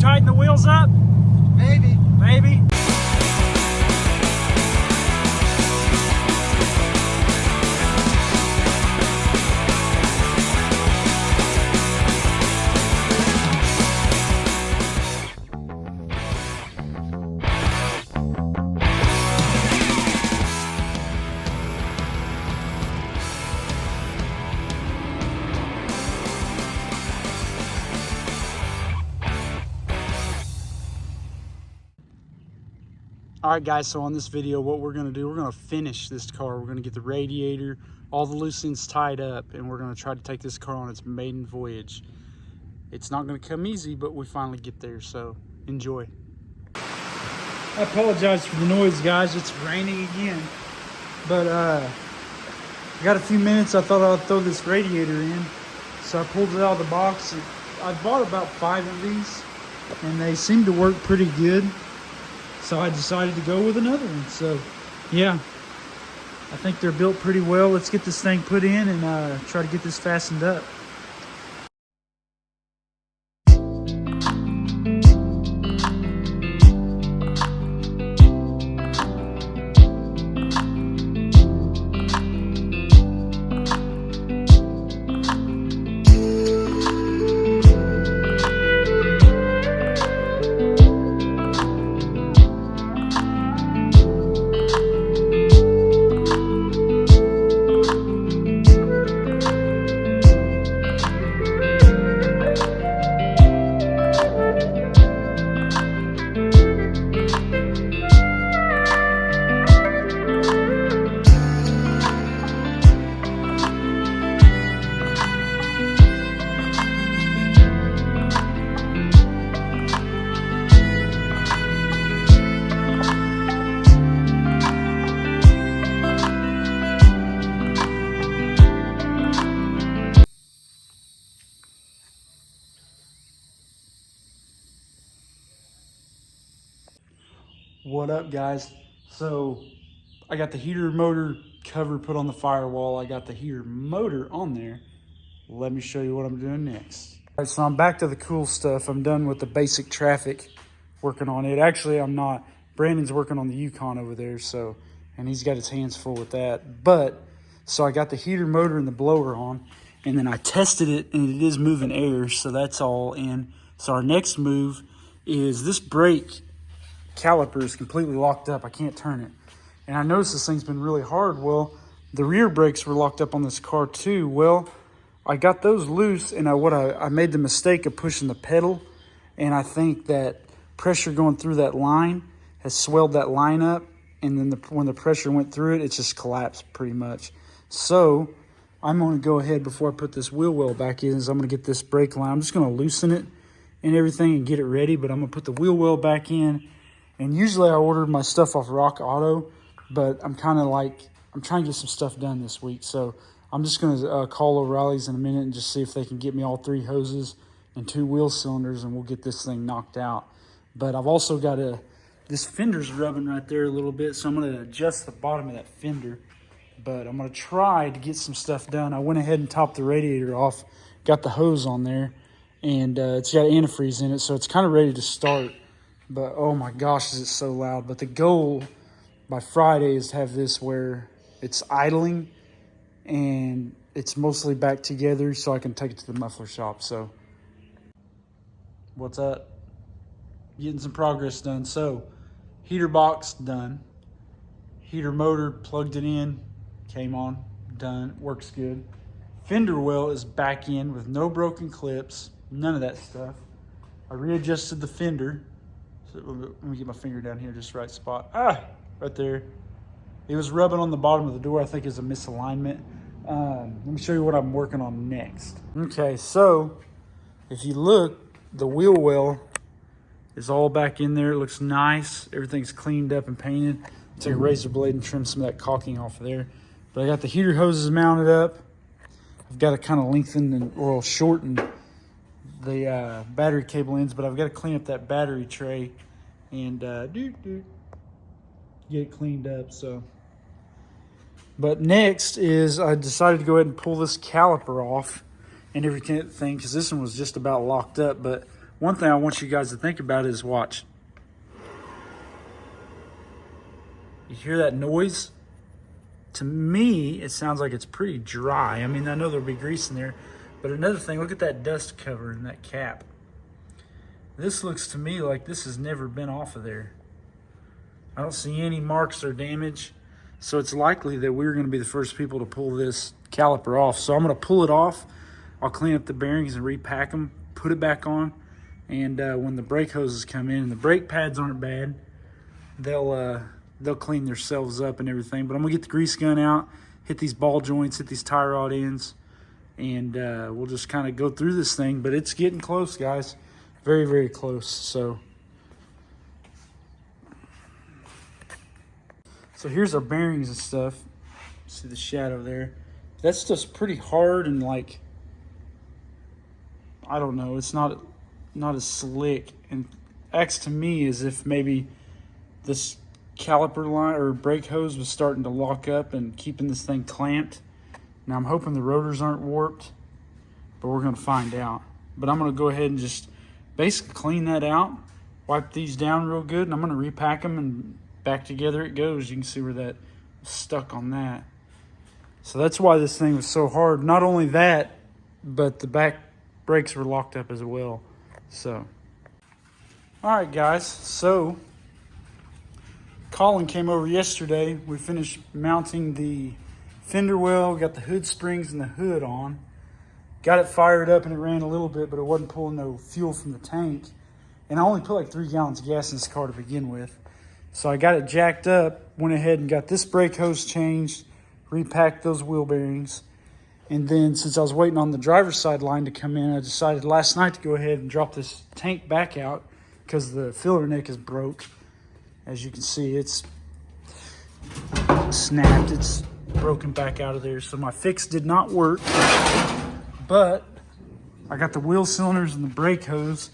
tighten the wheels up? Maybe. Maybe. All right, guys, so on this video, what we're going to do, we're going to finish this car. We're going to get the radiator, all the loose ends tied up, and we're going to try to take this car on its maiden voyage. It's not going to come easy, but we finally get there, so enjoy. I apologize for the noise, guys. It's raining again, but I got a few minutes. I thought I'd throw this radiator in, so I pulled it out of the box. I bought about 5 of these, and they seem to work pretty good. So I decided to go with another one. So yeah, I think they're built pretty well. Let's get this thing put in and try to get this fastened up. What up, guys? So I got the heater motor cover put on the firewall. I got the heater motor on there. Let me show you what I'm doing next. All right, so I'm back to the cool stuff. I'm done with the basic traffic, working on it. Actually, I'm not. Brandon's working on the Yukon over there, so, and he's got his hands full with that. But so I got the heater motor and the blower on, and then I tested it, and it is moving air, so that's all in. So our next move is this brake caliper is completely locked up. I can't turn it. And I noticed this thing's been really hard. Well, the rear brakes were locked up on this car too. Well, I got those loose, and I made the mistake of pushing the pedal, and I think that pressure going through that line has swelled that line up, and then when the pressure went through it, it just collapsed pretty much. So I'm going to go ahead before I put this wheel well back in. I'm going to get this brake line. I'm just going to loosen it and everything and get it ready, but I'm going to put the wheel well back in. And usually I order my stuff off Rock Auto, but I'm trying to get some stuff done this week. So I'm just going to call O'Reilly's in a minute and just see if they can get me all 3 hoses and 2 wheel cylinders, and we'll get this thing knocked out. But I've also got this fender's rubbing right there a little bit, so I'm going to adjust the bottom of that fender. But I'm going to try to get some stuff done. I went ahead and topped the radiator off, got the hose on there, and it's got antifreeze in it, so it's kind of ready to start. But oh my gosh, is it so loud. But the goal by Friday is to have this where it's idling and it's mostly back together so I can take it to the muffler shop. So what's up? Getting some progress done. So heater box done. Heater motor plugged it in, came on, done, works good. Fender well is back in with no broken clips, none of that stuff. I readjusted the fender. Let me get my finger down here, just right spot. Right there. It was rubbing on the bottom of the door. I think it's a misalignment. Let me show you what I'm working on next. Okay, so if you look, the wheel well is all back in there. It looks nice. Everything's cleaned up and painted. Take a razor blade and trim some of that caulking off of there. But I got the heater hoses mounted up. I've got to kind of lengthen or shorten the battery cable ends, but I've got to clean up that battery tray and get it cleaned up. So, but next is I decided to go ahead and pull this caliper off and everything, because this one was just about locked up. But one thing I want you guys to think about is watch. You hear that noise? To me, it sounds like it's pretty dry. I mean, I know there'll be grease in there, but another thing, look at that dust cover in that cap. This looks to me like this has never been off of there. I don't see any marks or damage, so it's likely that we're going to be the first people to pull this caliper off. So I'm going to pull it off. I'll clean up the bearings and repack them, put it back on, and when the brake hoses come in, and the brake pads aren't bad, they'll clean themselves up and everything. But I'm gonna get the grease gun out, hit these ball joints, hit these tie rod ends, and we'll just kind of go through this thing. But it's getting close, guys. Very, very close. So here's our bearings and stuff. See the shadow there? That's just pretty hard and like, I don't know, it's not as slick, and acts to me as if maybe this caliper line or brake hose was starting to lock up and keeping this thing clamped. Now I'm hoping the rotors aren't warped, but we're going to find out. But I'm going to go ahead and just basically clean that out, wipe these down real good, and I'm going to repack them and back together it goes. You can see where that was stuck on that. So that's why this thing was so hard. Not only that, but the back brakes were locked up as well. So all right, guys, so Colin came over yesterday. We finished mounting the fender well, got the hood springs and the hood on, got it fired up, and it ran a little bit, but it wasn't pulling no fuel from the tank. And I only put like 3 gallons of gas in this car to begin with. So I got it jacked up, went ahead and got this brake hose changed, repacked those wheel bearings. And then since I was waiting on the driver's side line to come in, I decided last night to go ahead and drop this tank back out because the filler neck is broke. As you can see, it's snapped, it's broken back out of there. So my fix did not work, but I got the wheel cylinders and the brake hose.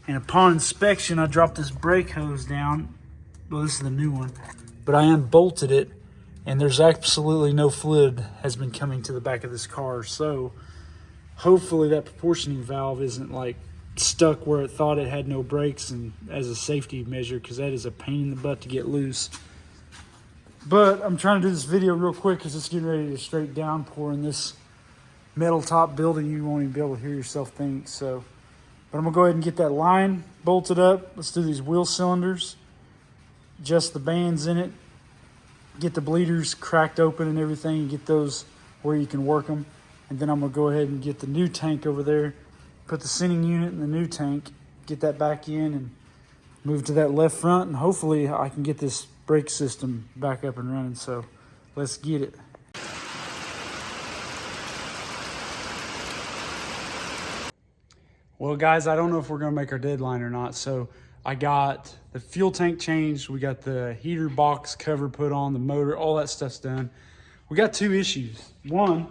And upon inspection, I dropped this brake hose down. Well, this is the new one, but I unbolted it, and there's absolutely no fluid has been coming to the back of this car. So hopefully that proportioning valve isn't like stuck where it thought it had no brakes, and as a safety measure, because that is a pain in the butt to get loose. But I'm trying to do this video real quick because it's getting ready to straight downpour in this metal top building. You won't even be able to hear yourself think. So, but I'm gonna go ahead and get that line bolted up. Let's do these wheel cylinders, adjust the bands in it, get the bleeders cracked open and everything, and get those where you can work them. And then I'm gonna go ahead and get the new tank over there, put the sending unit in the new tank, get that back in, and move to that left front, and hopefully I can get this brake system back up and running. So let's get it. Well, guys, I don't know if we're gonna make our deadline or not. So I got the fuel tank changed, we got the heater box cover put on, the motor, all that stuff's done. We got 2 issues. One,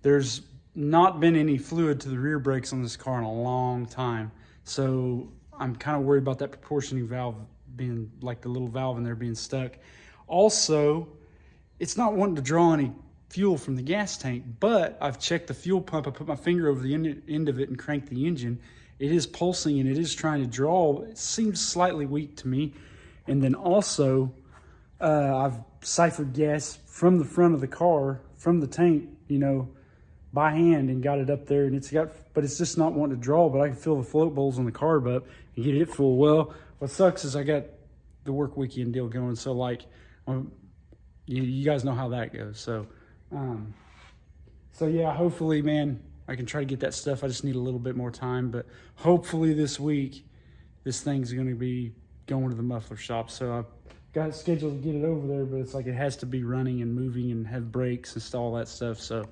there's not been any fluid to the rear brakes on this car in a long time. So I'm kind of worried about that proportioning valve being, like the little valve in there being stuck. Also, it's not wanting to draw any fuel from the gas tank, but I've checked the fuel pump. I put my finger over the end of it and cranked the engine. It is pulsing and it is trying to draw. It seems slightly weak to me. And then also, I've siphoned gas from the front of the car, from the tank, you know, by hand, and got it up there, and but it's just not wanting to draw. But I can feel the float bowls on the carb up and get it full. Well, what sucks is I got the work weekend deal going, so like, you guys know how that goes. So yeah, hopefully, man, I can try to get that stuff. I just need a little bit more time, but hopefully this week this thing's going to be going to the muffler shop. So I've got it scheduled to get it over there, but it's like it has to be running and moving and have brakes and all that stuff. So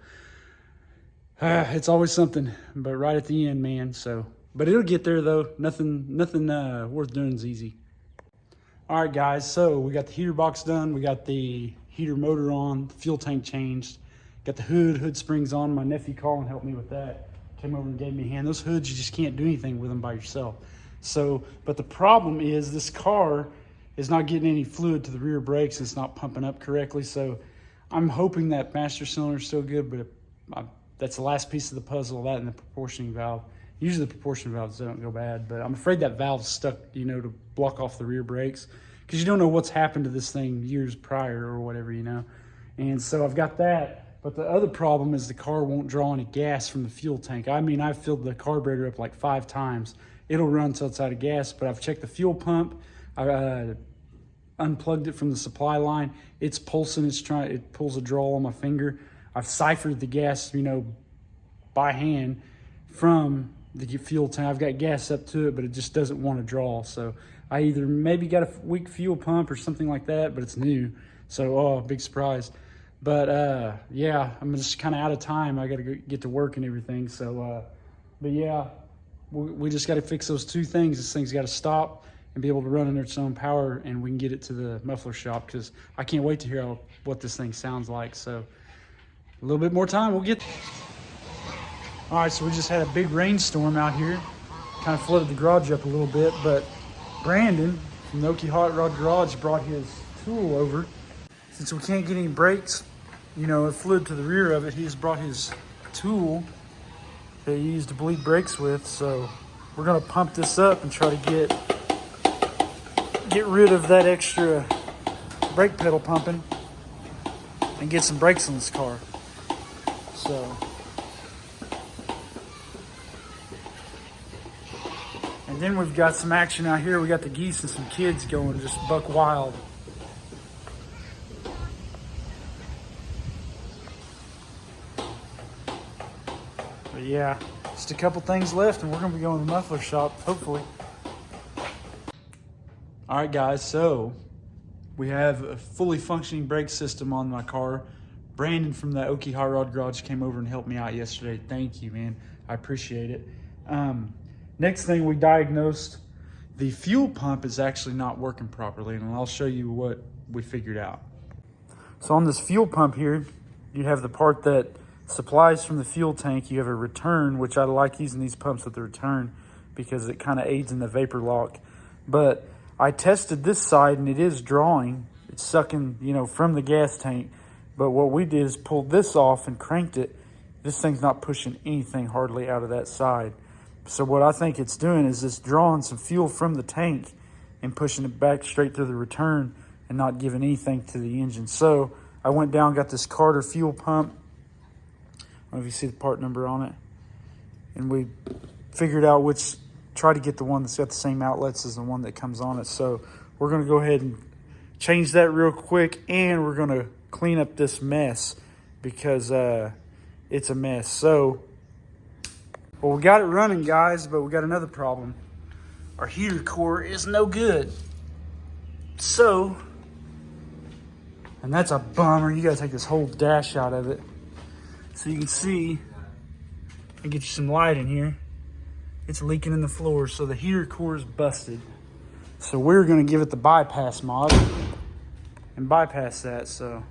it's always something, but right at the end, man. So, but it'll get there though. Nothing worth doing is easy. All right, guys. So we got the heater box done. We got the heater motor on, the fuel tank changed, got the hood springs on. My nephew Colin helped me with that. Came over and gave me a hand. Those hoods, you just can't do anything with them by yourself. So, but the problem is this car is not getting any fluid to the rear brakes. It's not pumping up correctly. So I'm hoping that master cylinder is still good, but that's the last piece of the puzzle, that and the proportioning valve. Usually the proportion valves don't go bad, but I'm afraid that valve's stuck, you know, to block off the rear brakes, because you don't know what's happened to this thing years prior or whatever, you know. And so I've got that, but the other problem is the car won't draw any gas from the fuel tank. I mean, I've filled the carburetor up like 5 times. It'll run till it's out of gas, but I've checked the fuel pump. I unplugged it from the supply line. It's pulsing. It pulls a draw on my finger. I've ciphered the gas, you know, by hand from the fuel tank. I've got gas up to it, but it just doesn't want to draw. So I either maybe got a weak fuel pump or something like that, but it's new. So, oh, big surprise. But yeah, I'm just kind of out of time. I got to get to work and everything. So, but yeah, we just got to fix those 2 things. This thing's got to stop and be able to run under its own power, and we can get it to the muffler shop, because I can't wait to hear what this thing sounds like. So a little bit more time, we'll get there. All right, so we just had a big rainstorm out here. Kind of flooded the garage up a little bit, but Brandon from the Okie Hot Rod Garage brought his tool over. Since we can't get any brakes, you know, it fluid to the rear of it, he just brought his tool that he used to bleed brakes with. So we're gonna pump this up and try to get rid of that extra brake pedal pumping and get some brakes on this car. So, and then we've got some action out here. We got the geese and some kids going just buck wild. But yeah, just a couple things left and we're gonna be going to the muffler shop, hopefully. All right, guys, so we have a fully functioning brake system on my car. Brandon from the Okie Hot Rod Garage came over and helped me out yesterday. Thank you, man. I appreciate it. Next thing, we diagnosed the fuel pump is actually not working properly, and I'll show you what we figured out. So on this fuel pump here, you have the part that supplies from the fuel tank. You have a return, which I like using these pumps with the return because it kind of aids in the vapor lock. But I tested this side and it is drawing. It's sucking, you know, from the gas tank. But what we did is pulled this off and cranked it. This thing's not pushing anything hardly out of that side. So what I think it's doing is it's drawing some fuel from the tank and pushing it back straight through the return and not giving anything to the engine. So I went down, got this Carter fuel pump. I don't know if you see the part number on it. And we figured out try to get the one that's got the same outlets as the one that comes on it. So we're gonna go ahead and change that real quick, and we're gonna clean up this mess because it's a mess. So, well, we got it running, guys, but we got another problem. Our heater core is no good. So, and that's a bummer. You gotta take this whole dash out of it so you can see and get you some light in here. It's leaking in the floor, so the heater core is busted. So we're gonna give it the bypass mod and bypass that, so.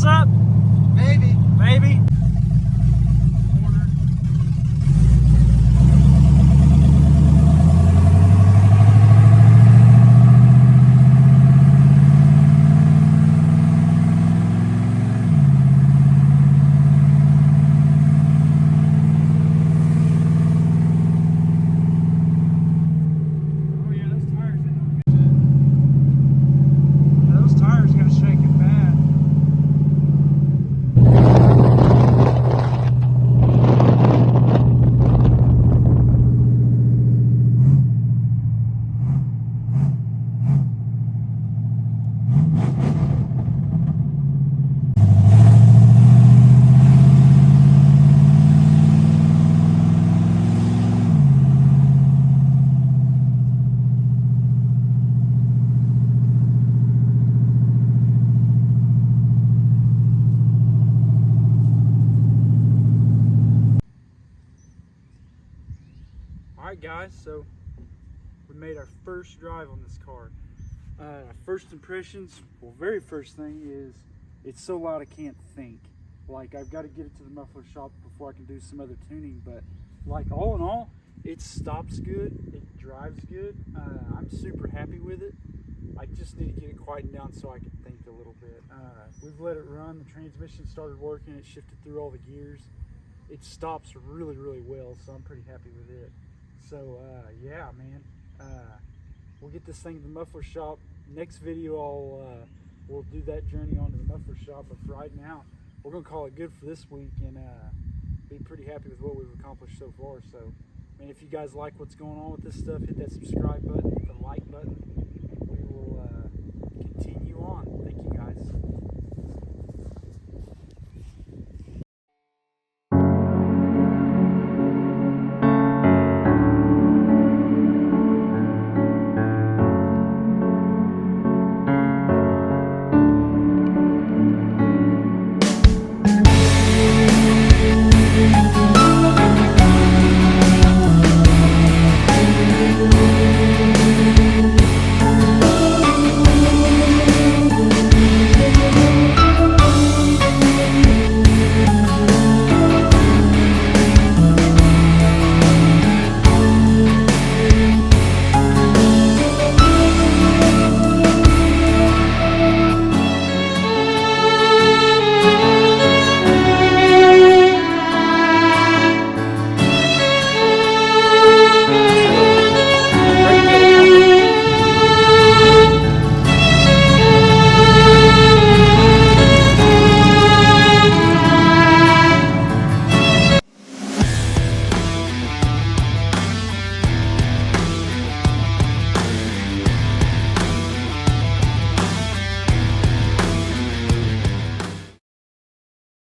Up? Maybe. Alright guys, so we made our first drive on this car. First impressions, well, very first thing is it's so loud I can't think. Like, I've got to get it to the muffler shop before I can do some other tuning, but like all in all, it stops good, it drives good. I'm super happy with it. I just need to get it quieted down so I can think a little bit. We've let it run, the transmission started working, it shifted through all the gears. It stops really, really well, so I'm pretty happy with it. So yeah, man, we'll get this thing to the muffler shop. Next video, we'll do that journey onto the muffler shop, but for right now, we're gonna call it good for this week and be pretty happy with what we've accomplished so far. So, I mean, if you guys like what's going on with this stuff, hit that subscribe button, hit the like button, and we will continue on. Thank you guys.